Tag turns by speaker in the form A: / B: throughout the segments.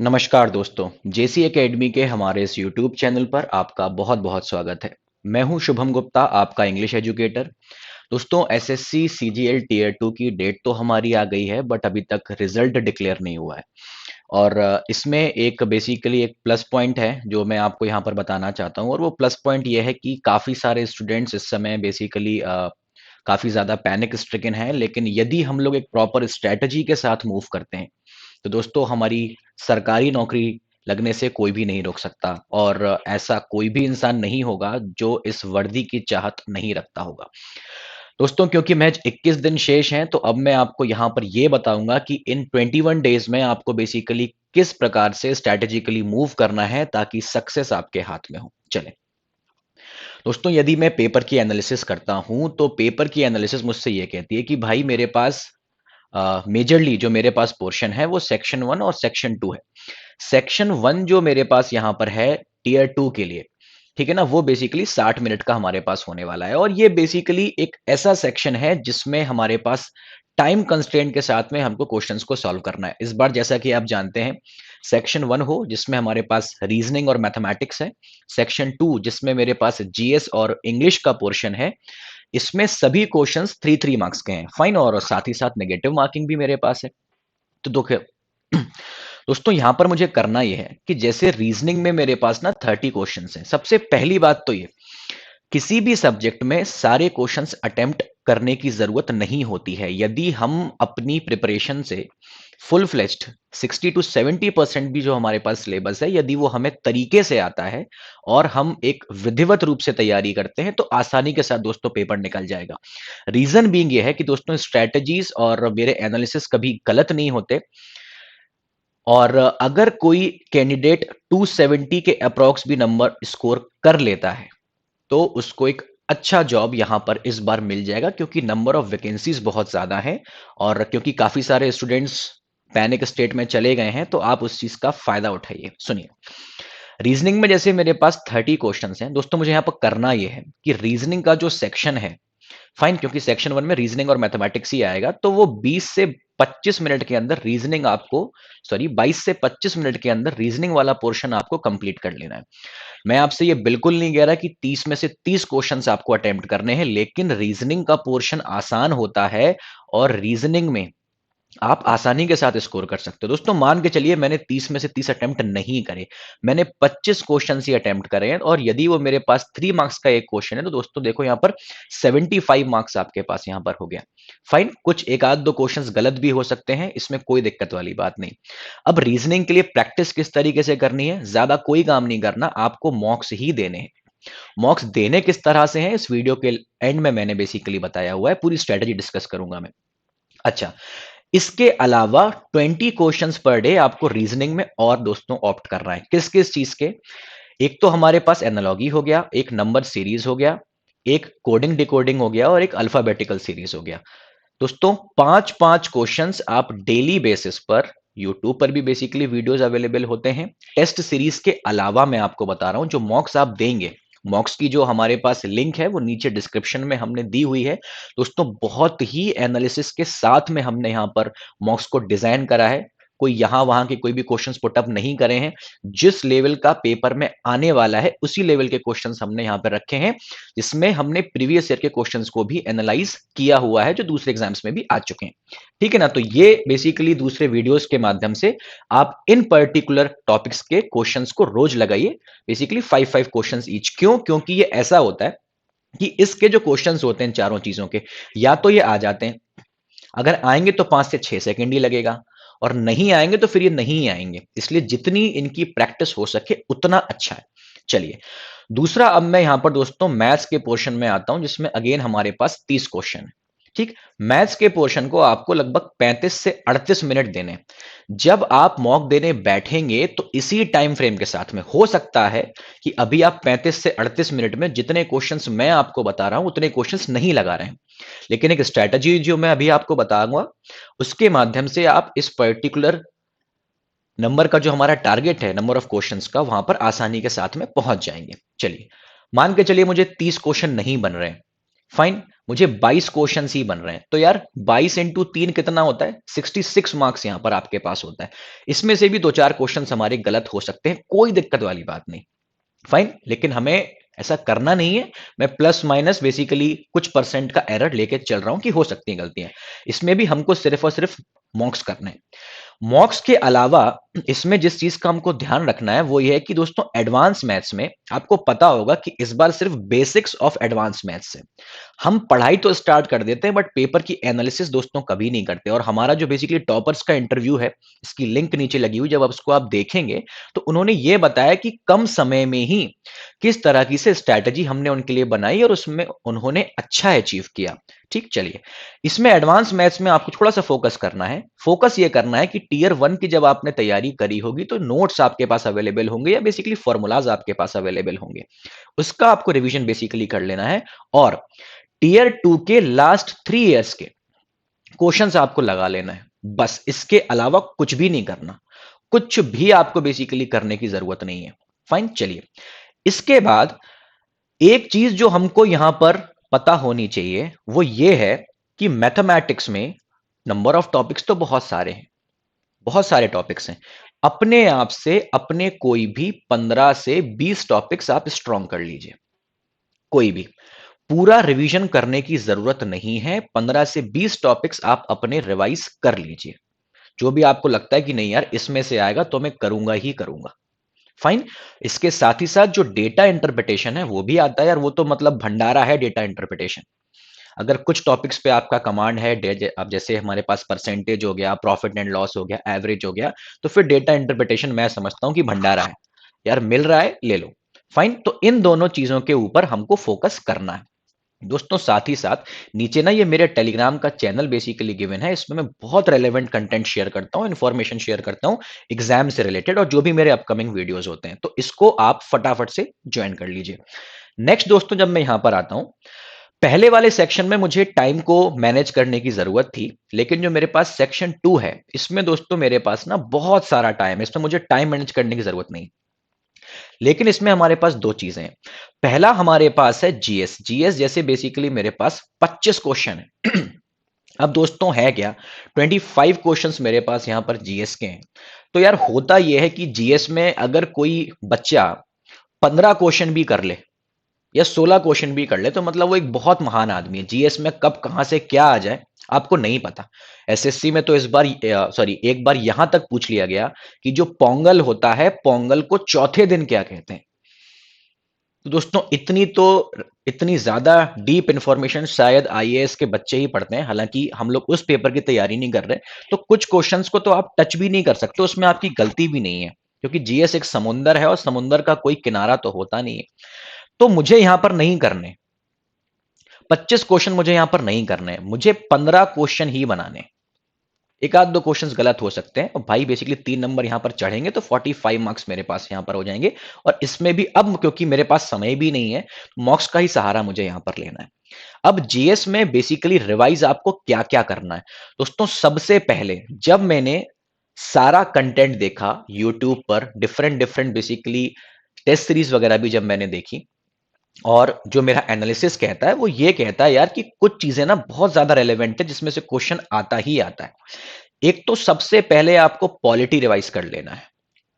A: नमस्कार दोस्तों, जेसी एकेडमी के हमारे इस यूट्यूब चैनल पर आपका बहुत-बहुत स्वागत है। मैं हूं शुभम गुप्ता, आपका इंग्लिश एजुकेटर। दोस्तों, एसएससी सीजीएल टियर 2 की डेट तो हमारी आ गई है, बट अभी तक रिजल्ट डिक्लेयर नहीं हुआ है। और इसमें एक बेसिकली एक प्लस पॉइंट है जो मैं आपको यहाँ पर बताना चाहता हूँ, और वो प्लस पॉइंट ये है कि काफ़ी सारे स्टूडेंट्स इस समय बेसिकली काफ़ी ज़्यादा पैनिक स्ट्रिकन हैं, लेकिन यदि हम लोग एक प्रॉपर स्ट्रैटेजी के साथ मूव करते हैं, तो दोस्तों हमारी सरकारी नौकरी लगने से कोई भी नहीं रोक सकता, और ऐसा कोई भी इंसान नहीं होगा जो इस वर्दी की चाहत नहीं रखता होगा। दोस्तों, क्योंकि महज 21 दिन शेष हैं, तो अब मैं आपको यहाँ पर ये बताऊंगा कि इन 21 डेज में आपको बेसिकली किस प्रकार से स्ट्रैटेजिकली मूव करना है ताकि सक्सेस आपके हाथ में हो। चले दोस्तों, यदि मैं पेपर की एनालिसिस करता हूं, तो पेपर की एनालिसिस मुझसे ये कहती है कि भाई मेरे पास मेजरली जो मेरे पास पोर्शन है वो सेक्शन 1 और सेक्शन 2 है। सेक्शन 1 जो मेरे पास यहाँ पर है टियर 2 के लिए, ठीक है ना, वो बेसिकली 60 मिनट का हमारे पास होने वाला है, और ये बेसिकली एक ऐसा सेक्शन है जिसमें हमारे पास टाइम कंस्ट्रेंट के साथ में हमको क्वेश्चंस को सॉल्व करना है। इस बार जैसा कि आप जानते हैं, सेक्शन 1 हो जिसमें हमारे पास रीजनिंग और मैथमेटिक्स है, सेक्शन 2 जिसमें मेरे पास जीएस और इंग्लिश का पोर्शन है, इसमें सभी क्वेश्चंस 3-3 मार्क्स के हैं, फाइन, और साथ ही साथ नेगेटिव मार्किंग भी मेरे पास है। तो दोस्तों यहां पर मुझे करना यह है कि जैसे रीजनिंग में मेरे पास ना 30 क्वेश्चंस हैं। सबसे पहली बात तो ये, किसी भी सब्जेक्ट में सारे क्वेश्चंस अटेम्प्ट करने की जरूरत नहीं होती है। यदि हम अपनी प्रिपरेशन से फुल फ्लेज्ड 60 to 70% भी जो हमारे पास सिलेबस है, यदि वो हमें तरीके से आता है और हम एक विधिवत रूप से तैयारी करते हैं, तो आसानी के साथ दोस्तों पेपर निकल जाएगा। रीजन बीइंग ये है कि दोस्तों स्ट्रेटजीज और मेरे एनालिसिस कभी गलत नहीं होते, और अगर कोई कैंडिडेट 270 के अप्रॉक्स भी नंबर स्कोर कर लेता है, तो उसको एक अच्छा जॉब यहां पर इस बार मिल जाएगा, क्योंकि नंबर ऑफ वैकेंसीज बहुत ज्यादा है, और क्योंकि काफी सारे स्टूडेंट्स पैनिक स्टेट में चले गए हैं, तो आप उस चीज का फायदा उठाइए। सुनिए, रीजनिंग में जैसे मेरे पास 30 क्वेश्चंस हैं दोस्तों, मुझे यहां पर करना यह है कि रीजनिंग का जो सेक्शन है, फाइन, क्योंकि सेक्शन 1 में रीजनिंग और मैथमेटिक्स ही आएगा, तो वो 20 से 25 मिनट के अंदर रीजनिंग आपको, सॉरी 22 से 25 मिनट के अंदर रीजनिंग वाला पोर्शन आपको कंप्लीट कर लेना है। मैं आपसे ये बिल्कुल नहीं कह रहा कि 30 में से 30 क्वेश्चंस आपको अटेम्प्ट करने हैं, लेकिन रीजनिंग का पोर्शन आसान होता है, और रीजनिंग में आप आसानी के साथ स्कोर कर सकते हो। दोस्तों मान के चलिए मैंने 30 में से 30 अटेम्प्ट नहीं करे, मैंने 25 क्वेश्चन ही अटेम्प्ट करे हैं, और यदि वो मेरे पास 3 मार्क्स का एक क्वेश्चन है, तो दोस्तों देखो यहाँ पर 75 मार्क्स आपके पास यहाँ पर हो गया। फाइन, कुछ एक आध दो क्वेश्चंस गलत भी हो सकते हैं, इसमें कोई दिक्कत वाली बात नहीं। अब रीजनिंग के लिए प्रैक्टिस किस तरीके से करनी है, ज्यादा कोई काम नहीं करना, आपको मॉक्स ही देने हैं। मॉक्स देने किस तरह से हैं, इस वीडियो के एंड में मैंने बेसिकली बताया हुआ है, पूरी स्ट्रेटेजी डिस्कस करूंगा मैं। अच्छा, इसके अलावा 20 क्वेश्चंस पर डे आपको रीजनिंग में और दोस्तों ऑप्ट करना है। किस किस चीज के? एक तो हमारे पास एनालॉजी हो गया, एक नंबर सीरीज हो गया, एक कोडिंग डिकोडिंग हो गया, और एक अल्फाबेटिकल सीरीज हो गया। दोस्तों 5-5 क्वेश्चंस आप डेली बेसिस पर यूट्यूब पर भी बेसिकली वीडियोस अवेलेबल होते हैं। टेस्ट सीरीज के अलावा मैं आपको बता रहा हूं, जो मॉक्स आप देंगे, मॉक्स की जो हमारे पास लिंक है वो नीचे डिस्क्रिप्शन में हमने दी हुई है। दोस्तों बहुत ही एनालिसिस के साथ में हमने यहाँ पर मॉक्स को डिजाइन करा है, कोई यहां वहां के कोई भी क्वेश्चंस पुटअप नहीं करे हैं। जिस लेवल का पेपर में आने वाला है उसी लेवल के क्वेश्चंस हमने यहाँ पर रखे हैं, जिसमें हमने प्रीवियस ईयर के क्वेश्चंस को भी एनालाइज किया हुआ है, जो दूसरे एग्जाम्स में भी आ चुके हैं। ठीक है ना, तो ये बेसिकली दूसरे वीडियोस के माध्यम से आप इन पर्टिकुलर टॉपिक्स के क्वेश्चंस को रोज लगाइए, बेसिकली 5-5 क्वेश्चंस ईच। क्यों? क्योंकि ये ऐसा होता है कि इसके जो क्वेश्चंस होते हैं चारों चीजों के, या तो ये आ जाते हैं, अगर आएंगे तो 5 से 6 सेकंड ही लगेगा, और नहीं आएंगे तो फिर ये नहीं आएंगे। इसलिए जितनी इनकी प्रैक्टिस हो सके उतना अच्छा है। चलिए, दूसरा अब मैं यहां पर दोस्तों मैथ्स के पोर्शन में आता हूं, जिसमें अगेन हमारे पास 30 क्वेश्चन है। ठीक, मैथ्स के पोर्शन को आपको लगभग 35 से 38 मिनट देने। जब आप मॉक देने बैठेंगे तो इसी टाइम फ्रेम के साथ में हो सकता है कि अभी आप 35 से 38 मिनट में जितने क्वेश्चंस मैं आपको बता रहा हूं उतने क्वेश्चंस नहीं लगा रहे हैं, लेकिन एक स्ट्रैटेजी जो मैं अभी आपको बताऊंगा उसके माध्यम से आप इस पर्टिकुलर नंबर का जो हमारा टारगेट है, नंबर ऑफ क्वेश्चंस का, वहां पर आसानी के साथ में पहुंच जाएंगे। चलिए, मान के चलिए मुझे 30 क्वेश्चन नहीं बन रहे हैं, फाइन, मुझे 22 क्वेश्चन ही बन रहे हैं, तो यार 22 इंटू 3 कितना होता है? 66 मार्क्स यहां पर आपके पास होता है। इसमें से भी दो चार क्वेश्चन हमारे गलत हो सकते हैं, कोई दिक्कत वाली बात नहीं। फाइन, लेकिन हमें ऐसा करना नहीं है। मैं प्लस माइनस बेसिकली कुछ परसेंट का एरर लेके चल रहा हूं कि हो सकती हैं गलतियां। इसमें भी हमको सिर्फ और सिर्फ मॉक्स करने हैं। मॉक्स के अलावा इसमें जिस चीज का हमको ध्यान रखना है वो ये है कि दोस्तों एडवांस मैथ्स में आपको पता होगा कि इस बार सिर्फ बेसिक्स ऑफ एडवांस मैथ्स है। हम पढ़ाई तो स्टार्ट कर देते हैं बट पेपर की एनालिसिस दोस्तों कभी नहीं करते। और हमारा जो बेसिकली टॉपर्स का इंटरव्यू है, इसकी लिंक नीचे लगी हुई, जब उसको आप देखेंगे तो उन्होंने ये बताया कि कम समय में ही किस तरह की से स्ट्रैटेजी हमने उनके लिए बनाई और उसमें उन्होंने अच्छा अचीव किया। ठीक, चलिए, इसमें एडवांस मैथ्स में आपको थोड़ा सा फोकस करना है। फोकस ये करना है कि टीयर 1 की जब आपने तैयारी करी होगी तो नोट्स आपके पास अवेलेबल होंगे या बेसिकली फॉर्मूलाज आपके पास अवेलेबल होंगे, उसका आपको रिवीजन बेसिकली कर लेना है। और टीयर 2 के लास्ट 3 इयर्स के क्वेश्चंस आपको लगा लेना है, बस इसके अलावा कुछ भी नहीं करना। कुछ भी आपको बेसिकली करने की जरूरत नहीं है। फाइन, चलिए, इसके बाद एक चीज जो हमको यहां पर पता होनी चाहिए वो ये है कि मैथमेटिक्स में नंबर ऑफ टॉपिक्स तो बहुत सारे हैं, बहुत सारे टॉपिक्स हैं। अपने आप से अपने कोई भी 15 से 20 टॉपिक्स आप स्ट्रॉन्ग कर लीजिए, कोई भी। पूरा रिवीजन करने की जरूरत नहीं है, 15 से 20 टॉपिक्स आप अपने रिवाइज कर लीजिए। जो भी आपको लगता है कि नहीं यार इसमें से आएगा तो मैं करूंगा ही करूंगा। फाइन, इसके साथ ही साथ जो डेटा इंटरप्रिटेशन है वो भी आता है यार, वो तो मतलब भंडारा है डेटा इंटरप्रिटेशन। अगर कुछ टॉपिक्स पे आपका कमांड है, अब जैसे हमारे पास परसेंटेज हो गया, प्रॉफिट एंड लॉस हो गया, एवरेज हो गया, तो फिर डेटा इंटरप्रिटेशन मैं समझता हूं कि भंडारा है यार, मिल रहा है ले लो। फाइन, तो इन दोनों चीजों के ऊपर हमको फोकस करना है दोस्तों। साथ ही साथ नीचे ना ये मेरे टेलीग्राम का चैनल बेसिकली गिवन है, इसमें मैं बहुत रेलेवेंट कंटेंट शेयर करता हूं, इन्फॉर्मेशन शेयर करता हूं एग्जाम से रिलेटेड और जो भी मेरे अपकमिंग वीडियोस होते हैं, तो इसको आप फटाफट से ज्वाइन कर लीजिए। नेक्स्ट दोस्तों, जब मैं यहां पर आता हूं, पहले वाले सेक्शन में मुझे टाइम को मैनेज करने की जरूरत थी, लेकिन जो मेरे पास सेक्शन 2 है इसमें दोस्तों मेरे पास ना बहुत सारा टाइम है, इसमें मुझे टाइम मैनेज करने की जरूरत नहीं। लेकिन इसमें हमारे पास दो चीजें हैं। पहला हमारे पास है जीएस। जीएस जैसे बेसिकली मेरे पास 25 क्वेश्चन है। अब दोस्तों है क्या, 25 क्वेश्चंस मेरे पास यहां पर जीएस के हैं। तो यार होता यह है कि जीएस में अगर कोई बच्चा 15 क्वेश्चन भी कर ले या 16 क्वेश्चन भी कर ले तो मतलब वो एक बहुत महान आदमी है। जीएस में कब कहां से क्या आ जाए आपको नहीं पता। एसएससी में तो इस बार सॉरी एक बार यहां तक पूछ लिया गया कि जो पोंगल होता है, पोंगल को चौथे दिन क्या कहते हैं। तो दोस्तों इतनी ज्यादा डीप इंफॉर्मेशन शायद आईएएस के बच्चे ही पढ़ते हैं, हालांकि हम लोग उस पेपर की तैयारी नहीं कर रहे। तो कुछ क्वेश्चंस को तो आप टच भी नहीं कर सकते, उसमें आपकी गलती भी नहीं है, क्योंकि जीएस एक समुंदर है और समुंदर का कोई किनारा तो होता नहीं है। तो मुझे यहां पर नहीं करने 25 क्वेश्चन, मुझे यहां पर नहीं करने, मुझे 15 क्वेश्चन ही बनाने। एक आध दो क्वेश्चंस गलत हो सकते हैं और भाई बेसिकली 3 नंबर यहां पर चढ़ेंगे तो 45 मार्क्स मेरे पास यहां पर हो जाएंगे। और इसमें भी अब क्योंकि मेरे पास समय भी नहीं है, मॉक्स का ही सहारा मुझे यहां पर लेना है। अब जीएस में बेसिकली रिवाइज आपको क्या क्या करना है दोस्तों। सबसे पहले जब मैंने सारा कंटेंट देखा यूट्यूब पर, different different basically test series वगैरह भी जब मैंने देखी, और जो मेरा एनालिसिस कहता है वो ये कहता है यार कि कुछ चीजें ना बहुत ज्यादा रेलेवेंट है जिसमें से क्वेश्चन आता ही आता है। एक तो सबसे पहले आपको पॉलिटी रिवाइज कर लेना है।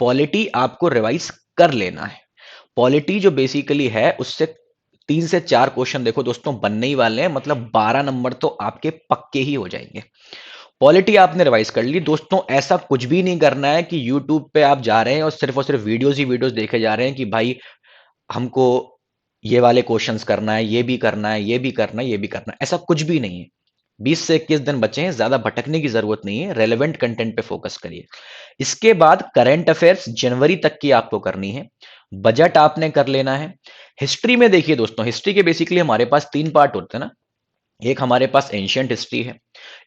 A: पॉलिटी आपको रिवाइज कर लेना है। पॉलिटी जो बेसिकली है उससे 3 से 4 क्वेश्चन देखो दोस्तों बनने ही वाले हैं, मतलब 12 नंबर तो आपके पक्के ही हो जाएंगे। पॉलिटी आपने रिवाइज कर ली दोस्तों। ऐसा कुछ भी नहीं करना है कि यूट्यूब पे आप जा रहे हैं और सिर्फ वीडियोस ही वीडियोस देखे जा रहे हैं कि भाई हमको ये वाले क्वेश्चंस करना है, ये भी करना है, ये भी करना है, ये भी करना है। ऐसा कुछ भी नहीं है। 20 से 21 दिन बचे हैं, ज्यादा भटकने की जरूरत नहीं है, रेलेवेंट कंटेंट पे फोकस करिए। इसके बाद करंट अफेयर्स जनवरी तक की आपको करनी है। बजट आपने कर लेना है। हिस्ट्री में देखिए दोस्तों, हिस्ट्री के बेसिकली हमारे पास 3 पार्ट होते हैं ना। एक हमारे पास एंशियंट हिस्ट्री है,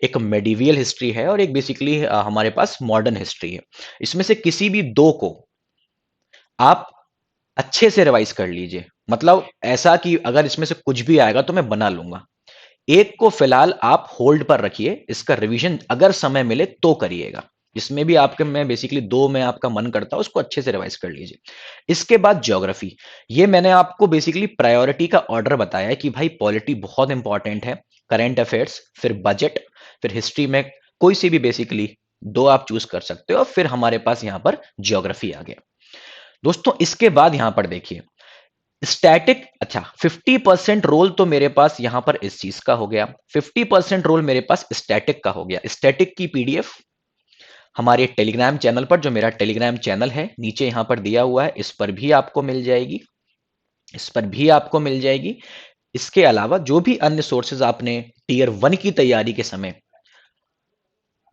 A: एक मेडिवियल हिस्ट्री है और एक बेसिकली हमारे पास मॉडर्न हिस्ट्री है। इसमें से किसी भी दो को आप अच्छे से रिवाइज कर लीजिए, मतलब ऐसा कि अगर इसमें से कुछ भी आएगा तो मैं बना लूंगा। एक को फिलहाल आप होल्ड पर रखिए, इसका रिवीजन अगर समय मिले तो करिएगा। इसमें भी आपके मैं बेसिकली दो में आपका मन करता है उसको अच्छे से रिवाइज कर लीजिए। इसके बाद ज्योग्राफी, ये मैंने आपको बेसिकली प्रायोरिटी का ऑर्डर बताया है कि भाई पॉलिटी बहुत इंपॉर्टेंट है, करंट अफेयर्स, फिर बजट, फिर हिस्ट्री में कोई सी भी बेसिकली दो आप चूज कर सकते हो, फिर हमारे पास यहां पर ज्योग्राफी आ गया। दोस्तों इसके बाद यहां पर देखिए स्टैटिक, अच्छा 50% रोल तो मेरे पास यहां पर इस चीज का हो गया, 50% रोल मेरे पास स्टैटिक का हो गया। स्टैटिक की पीडीएफ हमारे टेलीग्राम चैनल पर, जो मेरा टेलीग्राम चैनल है नीचे यहां पर दिया हुआ है, इस पर भी आपको मिल जाएगी, इस पर भी आपको मिल जाएगी। इसके अलावा जो भी अन्य सोर्सेज आपने टीयर 1 की तैयारी के समय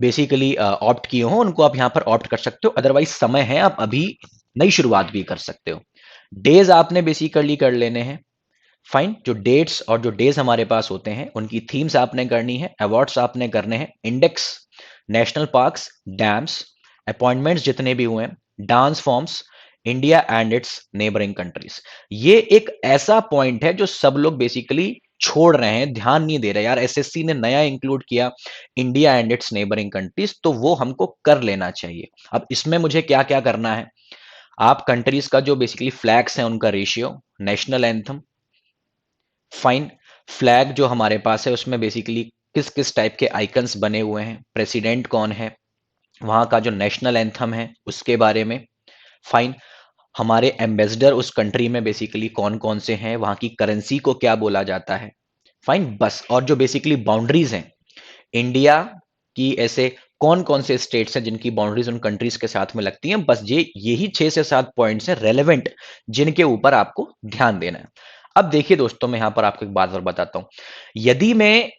A: बेसिकली ऑप्ट किए हो उनको आप यहां पर ऑप्ट कर सकते हो, अदरवाइज समय है, आप अभी नई शुरुआत भी कर सकते हो। डेज आपने बेसिकली कर लेने हैं, फाइन। जो डेट्स और जो डेज हमारे पास होते हैं उनकी थीम्स आपने करनी है, अवार्ड्स आपने करने हैं, index, national parks, dams, appointments जितने भी हुए, dance forms, India and it's neighbouring countries. ये एक ऐसा पॉइंट है जो सब लोग बेसिकली छोड़ रहे हैं, ध्यान नहीं दे रहे यार, एसएससी ने नया इंक्लूड किया India and it's neighbouring countries, तो वो हमको कर लेना चाहिए। अब इसमें मुझे क्या क्या करना है, आप कंट्रीज का जो बेसिकली फ्लैग्स हैं उनका ratio, national anthem, fine, flag जो हमारे पास है उसमें बेसिकली किस किस टाइप के आइकन्स बने हुए हैं, प्रेसिडेंट कौन है, वहां का जो नेशनल एंथम है उसके बारे में, फाइन। हमारे एम्बेसडर उस कंट्री में बेसिकली कौन कौन से हैं, वहां की करेंसी को क्या बोला जाता है, फाइन बस। और जो बेसिकली बाउंड्रीज हैं इंडिया की, ऐसे कौन कौन से स्टेट्स हैं जिनकी बाउंड्रीज उन कंट्रीज के साथ में लगती हैं, बस ये यही 6 से 7 पॉइंट्स हैं रेलेवेंट जिनके ऊपर आपको ध्यान देना है। अब देखिए दोस्तों, मैं यहां पर आपको एक बात और बताता हूं, यदि मैं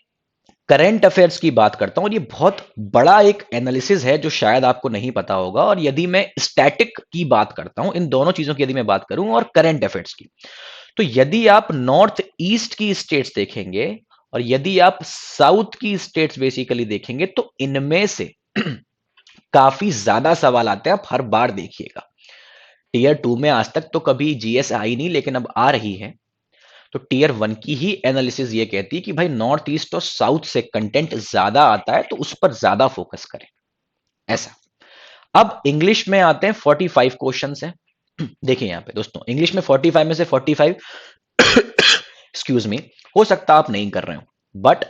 A: करंट अफेयर्स की बात करता हूं, और ये बहुत बड़ा एक एनालिसिस है जो शायद आपको नहीं पता होगा, और यदि मैं स्टैटिक की बात करता हूं, इन दोनों चीजों की यदि मैं बात करूं और करंट अफेयर्स की, तो यदि आप नॉर्थ ईस्ट की स्टेट्स देखेंगे और यदि आप साउथ की स्टेट्स बेसिकली देखेंगे, तो इनमें से काफी ज्यादा सवाल आते हैं, आप हर बार देखिएगा। टीयर 2 में आज तक तो कभी जीएस आई नहीं, लेकिन अब आ रही है, तो टीयर 1 की ही एनालिसिस ये कहती है कि भाई नॉर्थ ईस्ट और साउथ से कंटेंट ज्यादा आता है, तो उस पर ज्यादा फोकस करें, ऐसा। अब इंग्लिश में आते हैं, 45 क्वेश्चंस हैं। देखिए यहां पे दोस्तों, इंग्लिश में 45 में से 45 एक्सक्यूज मी, हो सकता आप नहीं कर रहे हो, बट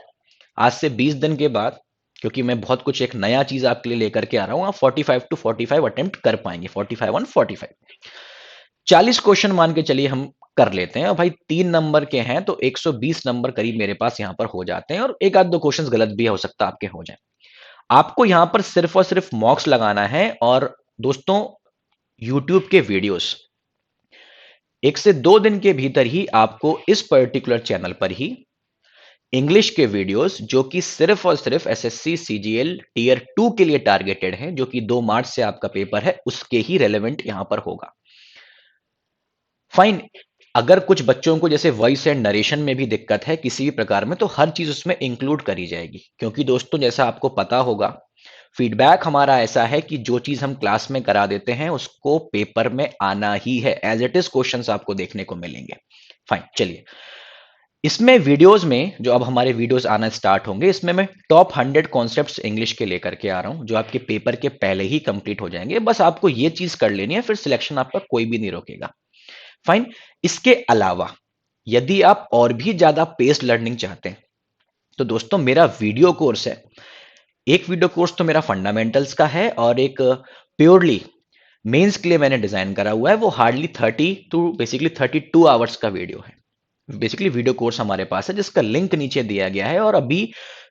A: आज से 20 दिन के बाद, क्योंकि मैं बहुत कुछ एक नया चीज आपके लिए लेकर के आ रहा हूं, आप 45 टू 45 अटेम्प्ट कर पाएंगे, 45 ऑन 45। 40 क्वेश्चन मान के चलिए हम कर लेते हैं, और भाई 3 नंबर के हैं तो 120 नंबर करीब मेरे पास यहां पर हो जाते हैं, और एक आध दो क्वेश्चंस गलत भी हो सकता है आपके हो जाए। आपको यहां पर सिर्फ और सिर्फ मॉक्स लगाना है, और दोस्तों यूट्यूब के वीडियोस 1 से 2 दिन के भीतर ही आपको इस पर्टिकुलर चैनल पर ही इंग्लिश के वीडियोस, जो कि सिर्फ और सिर्फ एसएससी सीजीएल टीयर 2 के लिए टारगेटेड हैं, जो कि 2 मार्च से आपका पेपर है, उसके ही रेलेवेंट यहां पर होगा, फाइन। अगर कुछ बच्चों को जैसे वॉइस एंड नरेशन में भी दिक्कत है किसी भी प्रकार में, तो हर चीज उसमें इंक्लूड करी जाएगी, क्योंकि दोस्तों जैसा आपको पता होगा, फीडबैक हमारा ऐसा है कि जो चीज हम क्लास में करा देते हैं उसको पेपर में आना ही है, एज इट इज क्वेश्चंस आपको देखने को मिलेंगे, फाइन। चलिए, इसमें वीडियोस में जो अब हमारे वीडियोस आना स्टार्ट होंगे, इसमें मैं टॉप 100 कॉन्सेप्ट्स इंग्लिश के लेकर के आ रहा हूं, जो आपके पेपर के पहले ही कंप्लीट हो जाएंगे, बस आपको ये चीज कर लेनी है, फिर सिलेक्शन आपका कोई भी नहीं रोकेगा, फाइन। इसके अलावा यदि आप और भी ज्यादा पेस्ड लर्निंग चाहते हैं, तो दोस्तों मेरा वीडियो कोर्स है, एक वीडियो कोर्स तो मेरा फंडामेंटल्स का है, और एक प्योरली मेंस के लिए मैंने डिजाइन करा हुआ है, वो हार्डली 30 टू बेसिकली 32 आवर्स का वीडियो है, बेसिकली वीडियो कोर्स हमारे पास है, जिसका लिंक नीचे दिया गया है। और अभी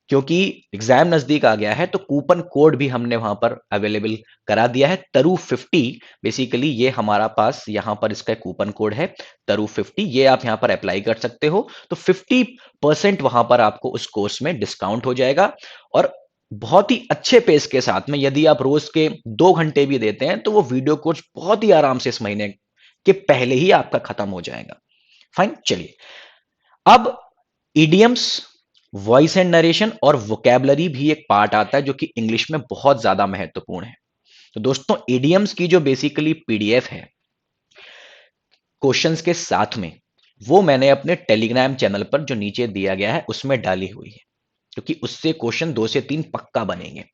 A: क्योंकि एग्जाम नजदीक आ गया है, तो कूपन कोड भी हमने वहां पर अवेलेबल करा दिया है, तरु50, बेसिकली ये हमारा पास यहां पर इसका कूपन कोड है तरु50, ये आप यहां पर अप्लाई कर सकते हो, तो 50% वहां पर आपको उस कोर्स में डिस्काउंट हो जाएगा, और बहुत ही अच्छे पेस के साथ में, यदि आप रोज के 2 घंटे भी देते हैं, तो वो वीडियो कोर्स बहुत ही आराम से इस महीने के पहले ही आपका खत्म हो जाएगा, फाइन। चलिए, अब इडियम्स, वॉइस एंड नरेशन और वोकैबलरी भी एक पार्ट आता है, जो कि इंग्लिश में बहुत ज्यादा महत्वपूर्ण है। तो दोस्तों इडियम्स की जो बेसिकली पीडीएफ है क्वेश्चंस के साथ में, वो मैंने अपने टेलीग्राम चैनल पर जो नीचे दिया गया है उसमें डाली हुई है, क्योंकि उससे क्वेश्चन 2 से 3 पक्का बनेंगे।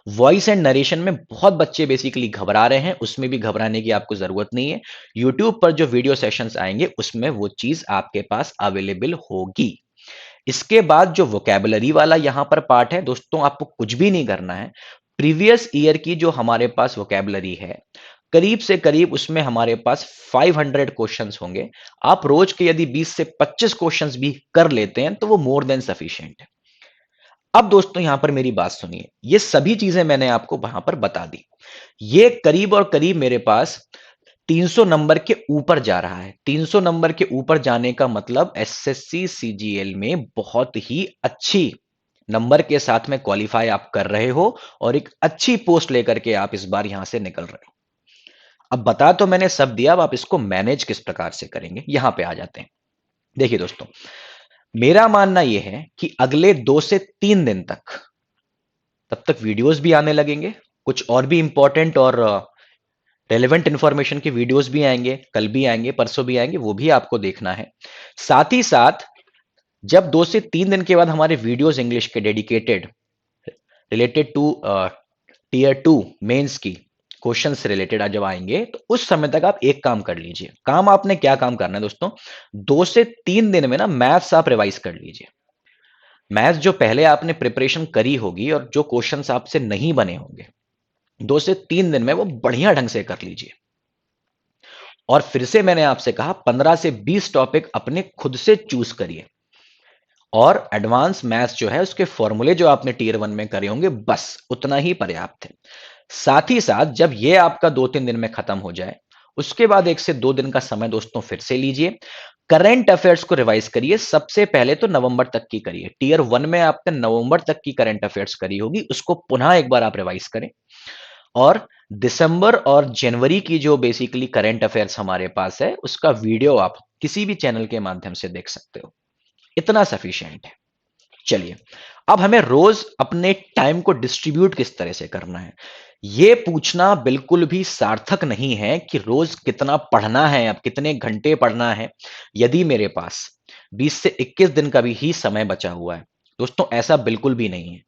A: वॉइस एंड नरेशन में बहुत बच्चे बेसिकली घबरा रहे हैं, उसमें भी घबराने की आपको जरूरत नहीं है। यूट्यूब पर जो वीडियो सेशंस आएंगे उसमें वो चीज आपके पास अवेलेबल होगी। इसके बाद जो वोकैबुलरी वाला यहां पर पार्ट है दोस्तों, आपको कुछ भी नहीं करना है। प्रीवियस ईयर की जो हमारे पास वोकैबुलरी है, करीब से करीब उसमें हमारे पास 500 क्वेश्चंस होंगे। आप रोज के यदि 20 से 25 क्वेश्चंस भी कर लेते हैं तो वो मोर देन सफिशिएंट है। अब दोस्तों यहां पर मेरी बात सुनिए, ये सभी चीजें मैंने आपको वहां पर बता दी। ये करीब और करीब मेरे पास 300 नंबर के ऊपर जा रहा है। 300 नंबर के ऊपर जाने का मतलब एसएससी सीजीएल में बहुत ही अच्छी नंबर के साथ में क्वालिफाई आप कर रहे हो और एक अच्छी पोस्ट लेकर के आप इस बार यहां से निकल रहे हो। अब बता तो मैंने सब दिया, अब आप इसको मैनेज किस प्रकार से करेंगे यहां पे आ जाते हैं। देखिए दोस्तों, मेरा मानना यह है कि अगले 2 से 3 दिन तक, तब तक वीडियोस भी आने लगेंगे, कुछ और भी इंपॉर्टेंट और रेलेवेंट इंफॉर्मेशन के वीडियोस भी आएंगे, कल भी आएंगे, परसों भी आएंगे, वो भी आपको देखना है। साथ ही साथ जब 2 से 3 दिन के बाद हमारे वीडियोस इंग्लिश के dedicated related to tier 2 mains की क्वेश्चन से रिलेटेड जब आएंगे तो उस समय तक आप एक काम कर लीजिए। काम आपने क्या काम करना है दोस्तों, 2 से 3 दिन में ना मैथ्स आप रिवाइज कर लीजिए। मैथ्स जो पहले आपने प्रिपरेशन करी होगी और जो क्वेश्चंस आपसे नहीं बने होंगे, 2 से 3 दिन में वो बढ़िया ढंग से कर लीजिए। और फिर से मैंने आपसे कहा 15 से 20 टॉपिक अपने खुद से चूज करिए और एडवांस मैथ्स जो है उसके फॉर्मूले जो आपने टीयर 1 में करे होंगे बस उतना ही पर्याप्त है। साथ ही साथ जब ये आपका 2-3 दिन में खत्म हो जाए, उसके बाद 1 से 2 दिन का समय दोस्तों फिर से लीजिए, करंट अफेयर्स को रिवाइज करिए। सबसे पहले तो नवंबर तक की करिए। टीयर 1 में आपने नवंबर तक की करंट अफेयर्स करी होगी, उसको पुनः एक बार आप रिवाइज करें। और दिसंबर और जनवरी की जो बेसिकली करंट अफेयर्स हमारे पास है उसका वीडियो आप किसी भी चैनल के माध्यम से देख सकते हो। इतना सफिशिएंट है। चलिए, अब हमें रोज अपने टाइम को डिस्ट्रीब्यूट किस तरह से करना है, यह पूछना बिल्कुल भी सार्थक नहीं है कि रोज कितना पढ़ना है, अब कितने घंटे पढ़ना है, यदि मेरे पास 20 से 21 दिन का भी ही समय बचा हुआ है। दोस्तों ऐसा बिल्कुल भी नहीं है।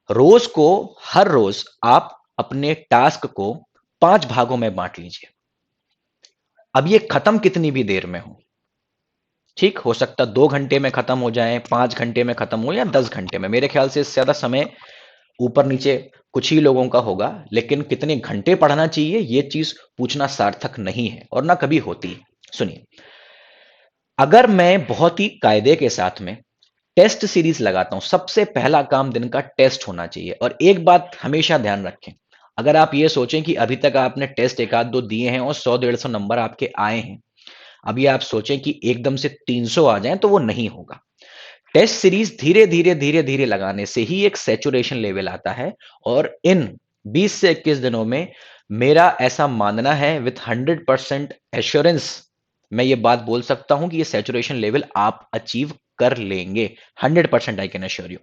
A: रोज को, हर रोज आप अपने टास्क को 5 भागों में बांट लीजिए। अब ये खत्म कितनी भी देर में हो, ठीक हो सकता 2 घंटे में खत्म हो जाए, 5 घंटे में खत्म हो या 10 घंटे में, मेरे ख्याल से इससे ज्यादा समय ऊपर नीचे कुछ ही लोगों का होगा, लेकिन कितने घंटे पढ़ना चाहिए यह चीज पूछना सार्थक नहीं है और ना कभी होती है। सुनिए, अगर मैं बहुत ही कायदे के साथ में टेस्ट सीरीज लगाता हूं, सबसे पहला काम दिन का टेस्ट होना चाहिए। और एक बात हमेशा ध्यान रखें, अगर आप ये सोचें कि अभी तक आपने टेस्ट एक आध दो दिए हैं और 100-150 नंबर आपके आए हैं, अभी आप सोचें कि एकदम से 300 आ जाएं तो वो नहीं होगा। टेस्ट सीरीज धीरे धीरे धीरे धीरे लगाने से ही एक सैचुरेशन लेवल आता है। और इन 20 से 21 दिनों में मेरा ऐसा मानना है, विथ 100% एश्योरेंस मैं ये बात बोल सकता हूं कि ये सैचुरेशन लेवल आप अचीव कर लेंगे। 100% I can assure you.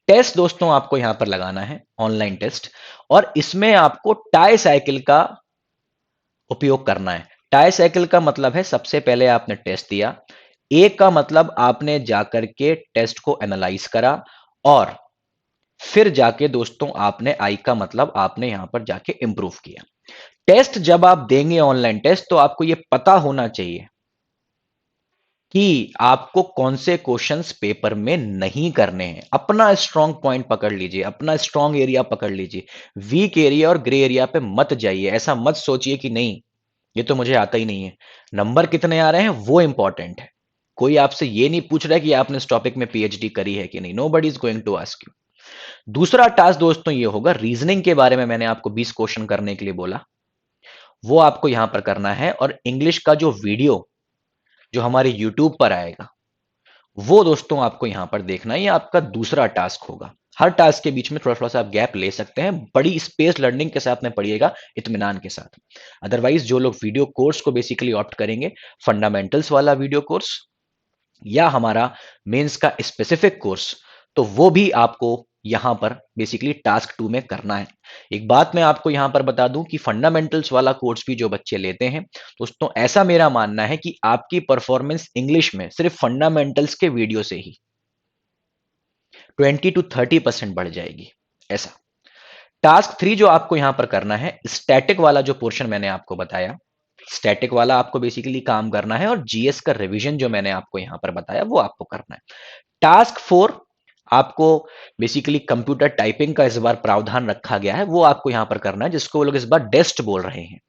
A: Test दोस्तों आपको यहां पर लगाना है, ऑनलाइन टेस्ट, और इसमें आपको टाई साइकिल का उपयोग करना है। टाई साइकिल का मतलब है सबसे पहले आपने टेस्ट दिया, ए का मतलब आपने जाकर के टेस्ट को एनालाइज करा, और फिर जाके दोस्तों आपने, आई का मतलब आपने यहां पर जाके इंप्रूव किया। टेस्ट जब आप देंगे ऑनलाइन टेस्ट, तो आपको यह पता होना चाहिए कि आपको कौन से क्वेश्चंस पेपर में नहीं करने हैं। अपना स्ट्रांग पॉइंट पकड़ लीजिए, अपना स्ट्रांग एरिया पकड़ लीजिए, वीक एरिया और ग्रे एरिया पे मत जाइए। ऐसा मत सोचिए कि नहीं ये तो मुझे आता ही नहीं है। नंबर कितने आ रहे हैं वो इंपॉर्टेंट है। कोई आपसे ये नहीं पूछ रहा है कि आपने इस टॉपिक में पीएचडी करी है कि नहीं। Nobody is going to ask you. दूसरा टास्क दोस्तों ये होगा, रीजनिंग के बारे में मैंने आपको 20 क्वेश्चन करने के लिए बोला, वो आपको यहां पर करना है। और इंग्लिश का जो वीडियो जो हमारे यूट्यूब पर आएगा, वो दोस्तों आपको यहां पर देखना है। ये आपका दूसरा टास्क होगा। हर टास्क के बीच में थोड़ा थोड़ा सा आप गैप ले सकते हैं, बड़ी स्पेस लर्निंग के साथ में पढ़िएगा, इत्मीनान के साथ। अदरवाइज जो लोग वीडियो कोर्स को बेसिकली ऑप्ट करेंगे, फंडामेंटल्स वाला वीडियो कोर्स या हमारा मेंस का स्पेसिफिक कोर्स, तो वो भी आपको यहां पर बेसिकली टास्क 2 में करना है। एक बात मैं आपको यहां पर बता दूं कि फंडामेंटल्स वाला कोर्स भी जो बच्चे लेते हैं दोस्तों, ऐसा मेरा मानना है कि आपकी परफॉर्मेंस इंग्लिश में सिर्फ फंडामेंटल्स के वीडियो से ही 20 to 30% बढ़ जाएगी। ऐसा टास्क 3 जो आपको यहां पर करना है, स्टैटिक वाला जो पोर्शन मैंने आपको बताया, स्टैटिक वाला आपको बेसिकली काम करना है, और जीएस का रिवीजन जो मैंने आपको यहां पर बताया वो आपको करना है। टास्क 4 आपको बेसिकली कंप्यूटर टाइपिंग का इस बार प्रावधान रखा गया है, वो आपको यहां पर करना है, जिसको वो लोग इस बार डेस्ट बोल रहे हैं।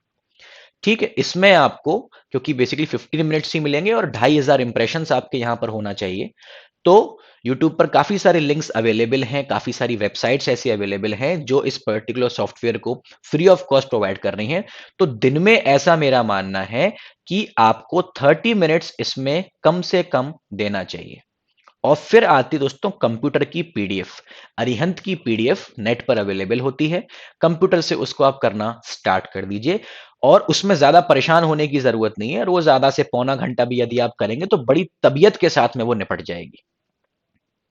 A: ठीक है, इसमें आपको क्योंकि बेसिकली 15 मिनट्स ही मिलेंगे और 2500 इंप्रेशंस आपके यहां पर होना चाहिए, तो YouTube पर काफी सारे लिंक्स अवेलेबल हैं, काफी सारी वेबसाइट्स ऐसी अवेलेबल हैं जो इस पर्टिकुलर सॉफ्टवेयर को फ्री ऑफ कॉस्ट प्रोवाइड कर रही हैं। तो दिन में ऐसा मेरा मानना है कि आपको 30 मिनट्स इसमें कम से कम देना चाहिए। और फिर आती दोस्तों कंप्यूटर की पीडीएफ, अरिहंत की पीडीएफ नेट पर अवेलेबल होती है, कंप्यूटर से उसको आप करना स्टार्ट कर दीजिए। और उसमें ज्यादा परेशान होने की जरूरत नहीं है, रोज आधा से पौना घंटा भी यदि आप करेंगे तो बड़ी तबीयत के साथ में वो निपट जाएगी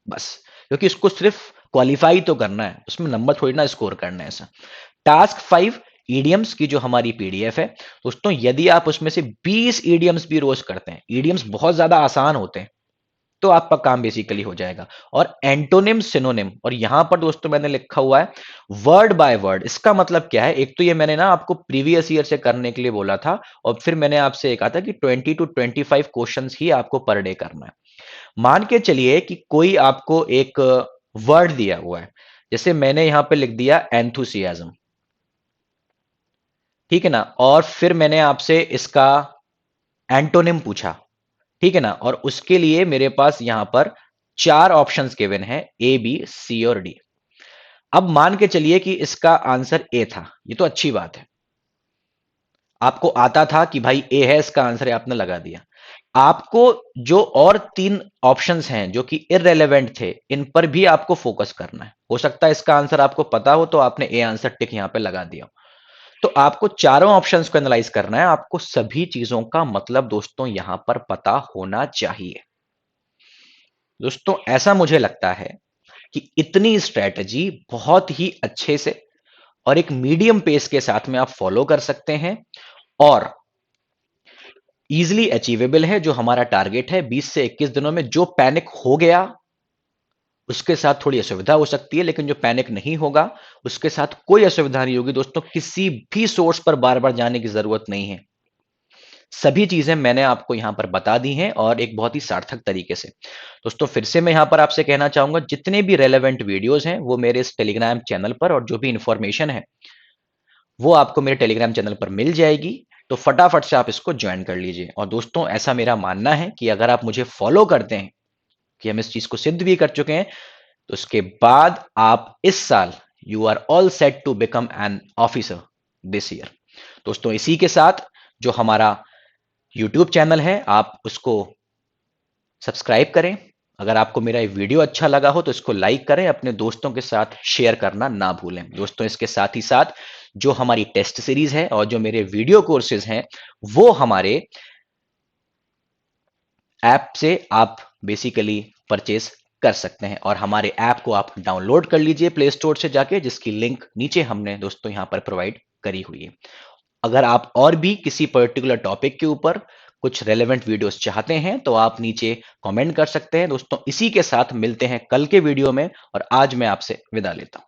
A: बस, क्योंकि उसको सिर्फ क्वालिफाई तो करना है, उसमें नंबर थोड़ी ना स्कोर करना है ऐसा। टास्क 5 ईडियम्स की जो हमारी पीडीएफ है दोस्तों, यदि आप उसमें से 20 ईडियम्स भी रोज करते हैं, ईडियम्स बहुत ज्यादा आसान होते हैं, तो आपका काम बेसिकली हो जाएगा। और एंटोनिम सिनोनिम, और यहां पर दोस्तों मैंने लिखा हुआ है वर्ड बाय वर्ड। इसका मतलब क्या है, एक तो ये मैंने ना आपको प्रीवियस ईयर से करने के लिए बोला था, और फिर मैंने आपसे एक कहा था कि 20 to 25 क्वेश्चंस ही आपको पर डे करना है। मान के चलिए कि कोई आपको एक वर्ड दिया हुआ है, जैसे मैंने यहां पे लिख दिया एंथुसियाज्म, ठीक है ना, और फिर मैंने आपसे इसका एंटोनिम पूछा, ठीक है ना, और उसके लिए मेरे पास यहां पर 4 ऑप्शंस गिवन हैं, ए बी सी और डी। अब मान के चलिए कि इसका आंसर ए था, ये तो अच्छी बात है, आपको आता था कि भाई ए है इसका आंसर है, आपने लगा दिया। आपको जो और 3 ऑप्शंस हैं जो कि इररेलेवेंट थे, इन पर भी आपको फोकस करना है। हो सकता है इसका आंसर आपको पता हो तो आपने ए आंसर टिक यहां पे लगा दिया। तो आपको चारों ऑप्शंस को एनालाइज करना है, आपको सभी चीजों का मतलब दोस्तों यहां पर पता होना चाहिए। दोस्तों ऐसा मुझे लगता है कि इतनी स्ट्रेटजी बहुत ही अच्छे से और एक मीडियम पेस के साथ में आप फॉलो कर सकते हैं, और इजीली अचीवेबल है। जो हमारा टारगेट है 20 से 21 दिनों में, जो पैनिक हो गया उसके साथ थोड़ी असुविधा हो सकती है, लेकिन जो पैनिक नहीं होगा उसके साथ कोई असुविधा नहीं होगी। दोस्तों किसी भी सोर्स पर बार बार जाने की जरूरत नहीं है, सभी चीजें मैंने आपको यहां पर बता दी हैं और एक बहुत ही सार्थक तरीके से। दोस्तों फिर से मैं यहां पर आपसे कहना चाहूंगा, जितने भी रेलेवेंट वीडियोस हैं वो मेरे इस टेलीग्राम चैनल पर, और जो भी इंफॉर्मेशन है वो आपको मेरे टेलीग्राम चैनल पर मिल जाएगी। तो फटाफट से आप इसको ज्वाइन कर लीजिए। और दोस्तों ऐसा मेरा मानना है कि अगर आप मुझे फॉलो करते हैं, कि हम इस चीज को सिद्ध भी कर चुके हैं, तो उसके बाद आप इस साल you are all set to become an officer this year. दोस्तों इसी के साथ जो हमारा यूट्यूब चैनल है आप उसको सब्सक्राइब करें। अगर आपको मेरा ये वीडियो अच्छा लगा हो तो इसको लाइक करें, अपने दोस्तों के साथ शेयर करना ना भूलें। दोस्तों इसके साथ ही साथ जो हमारी टेस्ट सीरीज है और जो मेरे वीडियो कोर्सेज हैं वो हमारे ऐप से आप बेसिकली परचेज कर सकते हैं, और हमारे ऐप को आप डाउनलोड कर लीजिए प्ले स्टोर से जाके, जिसकी लिंक नीचे हमने दोस्तों यहां पर प्रोवाइड करी हुई है। अगर आप और भी किसी पर्टिकुलर टॉपिक के ऊपर कुछ रेलेवेंट वीडियोस चाहते हैं तो आप नीचे कमेंट कर सकते हैं। दोस्तों इसी के साथ मिलते हैं कल के वीडियो में, और आज मैं आपसे विदा लेता हूं।